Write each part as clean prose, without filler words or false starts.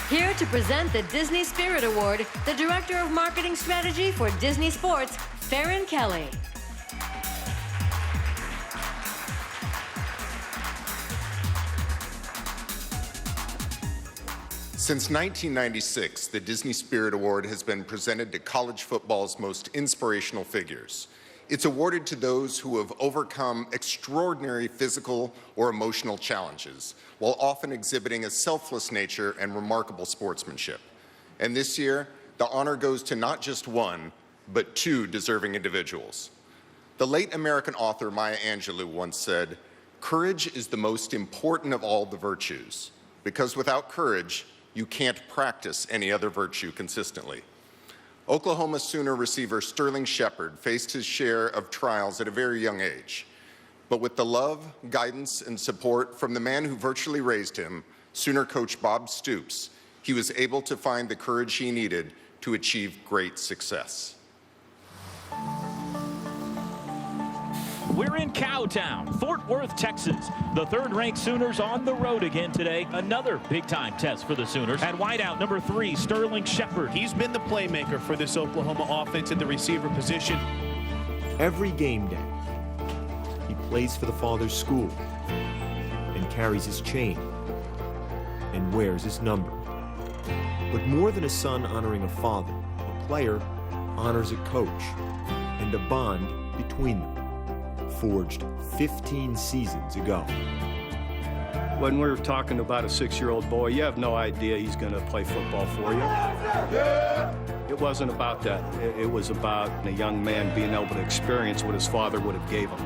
Here to present the Disney Spirit Award, the Director of Marketing Strategy for Disney Sports, Farron Kelly. Since 1996, the Disney Spirit Award has been presented to college football's most inspirational figures. It's awarded to those who have overcome extraordinary physical or emotional challenges, while often exhibiting a selfless nature and remarkable sportsmanship. And this year, the honor goes to not just one, but two deserving individuals. The late American author Maya Angelou once said, "Courage is the most important of all the virtues, because without courage, you can't practice any other virtue consistently." Oklahoma Sooner receiver Sterling Shepard faced his share of trials at a very young age. But with the love, guidance, and support from the man who virtually raised him, Sooner coach Bob Stoops, he was able to find the courage he needed to achieve great success. We're in Cowtown, Fort Worth, Texas. The third-ranked Sooners on the road again today. Another big-time test for the Sooners. At wideout, number 3, Sterling Shepard. He's been the playmaker for this Oklahoma offense at the receiver position. Every game day, he plays for the father's school and carries his chain and wears his number. But more than a son honoring a father, a player honors a coach and a bond between them, forged 15 seasons ago. When we're talking about a 6-year-old boy, you have no idea he's going to play football for you. It wasn't about that. It was about a young man being able to experience what his father would have gave him.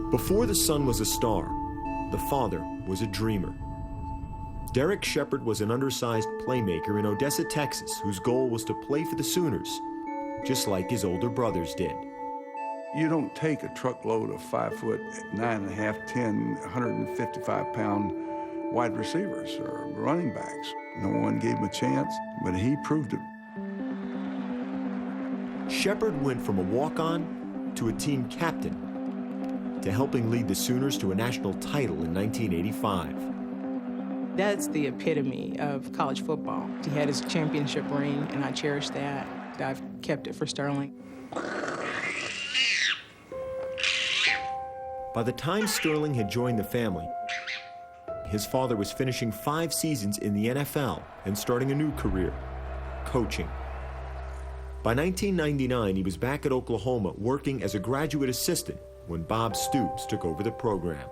Before the son was a star, the father was a dreamer. Derek Shepard was an undersized playmaker in Odessa, Texas, whose goal was to play for the Sooners, just like his older brothers did. You don't take a truckload of 5'9", 9.5", 10, 155-pound wide receivers or running backs. No one gave him a chance, but he proved it. Shepard went from a walk-on to a team captain to helping lead the Sooners to a national title in 1985. That's the epitome of college football. He had his championship ring, and I cherish that. I've kept it for Sterling. By the time Sterling had joined the family, his father was finishing 5 seasons in the NFL and starting a new career, coaching. By 1999, he was back at Oklahoma working as a graduate assistant when Bob Stoops took over the program.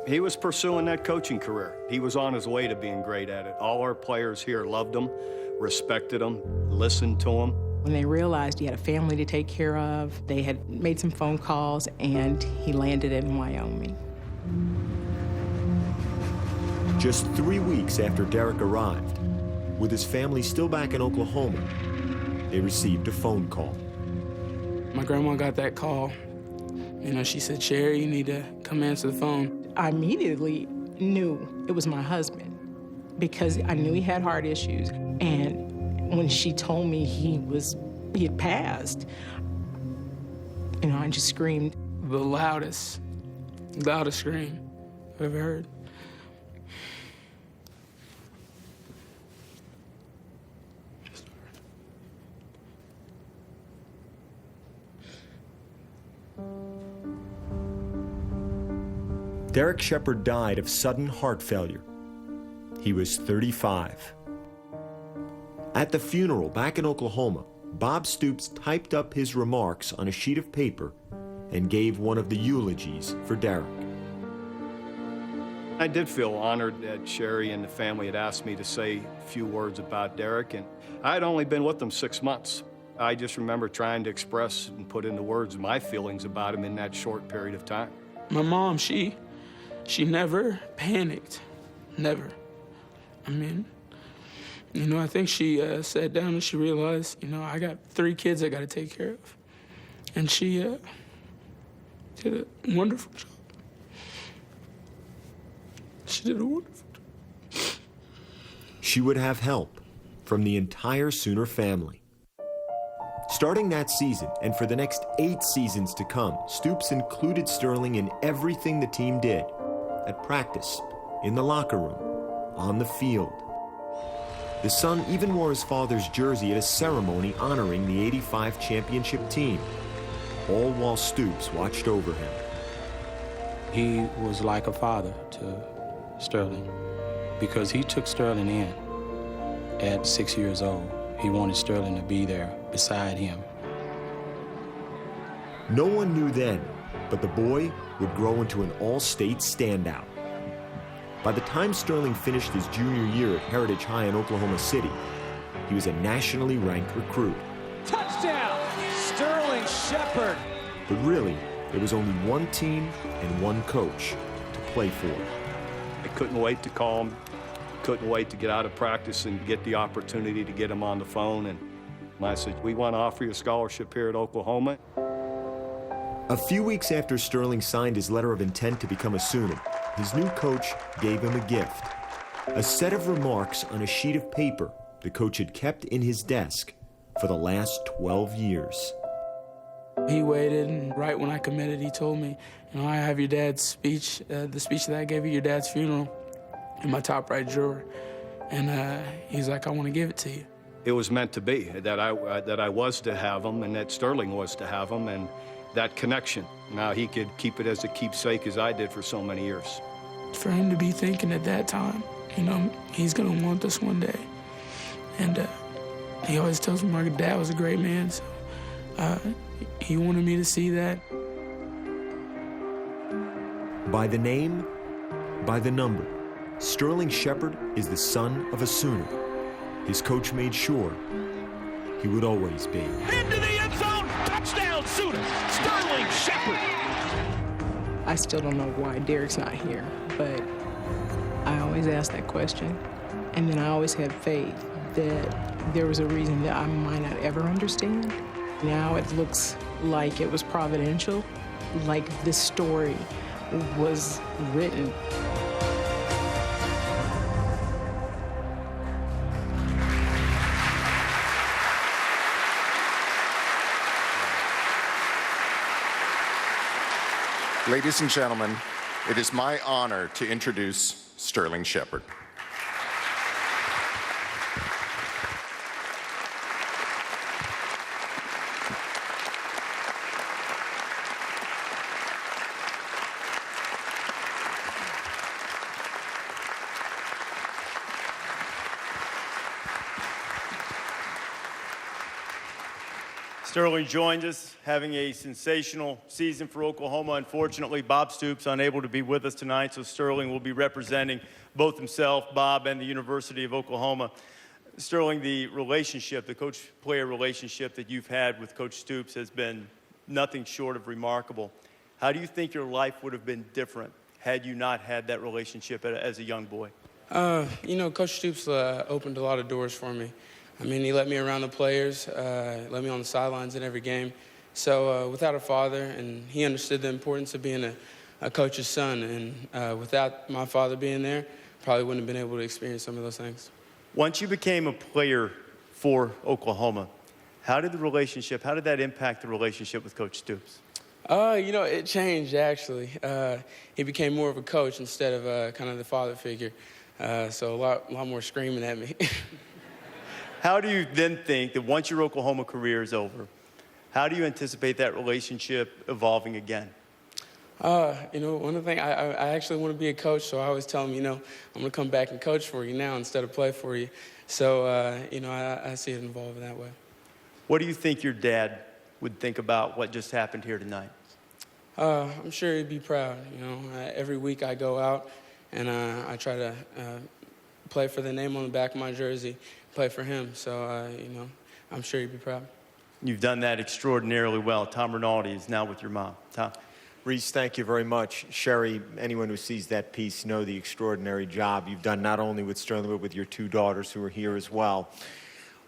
He was pursuing that coaching career. He was on his way to being great at it. All our players here loved him, respected him, listened to him. When they realized he had a family to take care of, they had made some phone calls, and he landed in Wyoming. Just 3 weeks after Derek arrived, with his family still back in Oklahoma, they received a phone call. My grandma got that call. You know, she said, "Sherry, you need to come answer the phone." I immediately knew it was my husband because I knew he had heart issues. And when she told me he had passed, you know, I just screamed. The loudest scream I've ever heard. Derek Shepard died of sudden heart failure. He was 35. At the funeral back in Oklahoma, Bob Stoops typed up his remarks on a sheet of paper and gave one of the eulogies for Derek. I did feel honored that Sherry and the family had asked me to say a few words about Derek, and I had only been with them 6 months. I just remember trying to express and put into words my feelings about him in that short period of time. My mom, she never panicked, never. I mean, you know, I think she sat down and she realized, you know, I got 3 kids I got to take care of. And she did a wonderful job. She did a wonderful job. She would have help from the entire Sooner family. Starting that season, and for the next 8 seasons to come, Stoops included Sterling in everything the team did, at practice, in the locker room, on the field. The son even wore his father's jersey at a ceremony honoring the '85 championship team, all while Stoops watched over him. He was like a father to Sterling because he took Sterling in at 6 years old. He wanted Sterling to be there beside him. No one knew then, but the boy would grow into an all-state standout. By the time Sterling finished his junior year at Heritage High in Oklahoma City, he was a nationally ranked recruit. Touchdown, Sterling Shepard. But really, there was only one team and one coach to play for. I couldn't wait to call him, couldn't wait to get out of practice and get the opportunity to get him on the phone. And I said, we want to offer you a scholarship here at Oklahoma. A few weeks after Sterling signed his letter of intent to become a Sooner, his new coach gave him a gift. A set of remarks on a sheet of paper the coach had kept in his desk for the last 12 years. He waited, and right when I committed, he told me, I have your dad's speech, the speech that I gave at your dad's funeral, in my top right drawer. And he's like, I want to give it to you. It was meant to be, that I was to have him and that Sterling was to have him, and that connection. Now he could keep it as a keepsake as I did for so many years. For him to be thinking at that time, he's going to want this one day. And he always tells me my dad was a great man, so he wanted me to see that. By the name, by the number, Sterling Shepard is the son of a Sooner. His coach made sure he would always be. Into the end zone, touchdown Sooners, Sterling Shepard. I still don't know why Derek's not here, but I always ask that question. And then I always had faith that there was a reason that I might not ever understand. Now it looks like it was providential, like this story was written. Ladies and gentlemen, it is my honor to introduce Sterling Shepard. Sterling joined us, having a sensational season for Oklahoma. Unfortunately, Bob Stoops unable to be with us tonight, so Sterling will be representing both himself, Bob, and the University of Oklahoma. Sterling, the relationship, the coach-player relationship that you've had with Coach Stoops has been nothing short of remarkable. How do you think your life would have been different had you not had that relationship as a young boy? Coach Stoops opened a lot of doors for me. He let me around the players, let me on the sidelines in every game. So without a father, and he understood the importance of being a coach's son, and without my father being there, probably wouldn't have been able to experience some of those things. Once you became a player for Oklahoma, how did that impact the relationship with Coach Stoops? It changed, actually. He became more of a coach instead of kind of the father figure. So a lot more screaming at me. How do you then think that once your Oklahoma career is over, how do you anticipate that relationship evolving again? One of the things, I actually want to be a coach, so I always tell him, I'm going to come back and coach for you now instead of play for you. So, I see it evolving that way. What do you think your dad would think about what just happened here tonight? I'm sure he'd be proud. Every week I go out and I try to play for the name on the back of my jersey, play for him. So, I'm sure he'd be proud. You've done that extraordinarily well. Tom Rinaldi is now with your mom. Tom. Reese, thank you very much. Sherry, anyone who sees that piece know the extraordinary job you've done not only with Sterling, but with your two daughters who are here as well.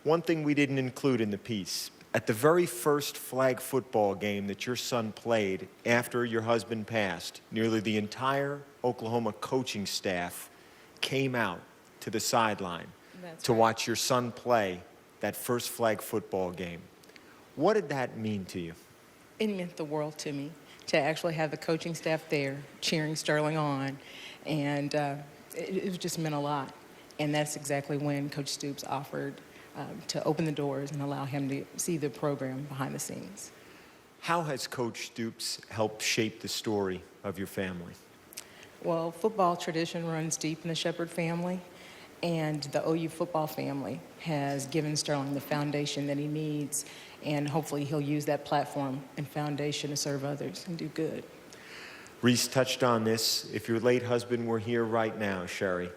One thing we didn't include in the piece, at the very first flag football game that your son played after your husband passed, nearly the entire Oklahoma coaching staff came out to the sideline to watch your son play that first flag football game. What did that mean to you? It meant the world to me to actually have the coaching staff there cheering Sterling on And it just meant a lot. And that's exactly when Coach Stoops offered to open the doors and allow him to see the program behind the scenes. How has Coach Stoops helped shape the story of your family? Well, football tradition runs deep in the Shepard family, and the OU football family has given Sterling the foundation that he needs, and hopefully he'll use that platform and foundation to serve others and do good. Reese touched on this. If your late husband were here right now, Sherry,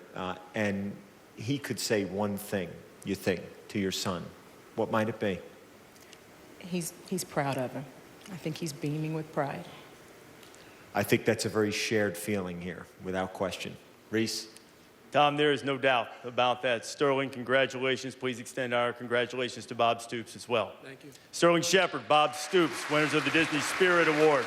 and he could say one thing, you think, to your son, what might it be? He's proud of him. I think he's beaming with pride. I think that's a very shared feeling here, without question. Reese? Tom, there is no doubt about that. Sterling, congratulations. Please extend our congratulations to Bob Stoops as well. Thank you. Sterling Shepard, Bob Stoops, winners of the Disney Spirit Award.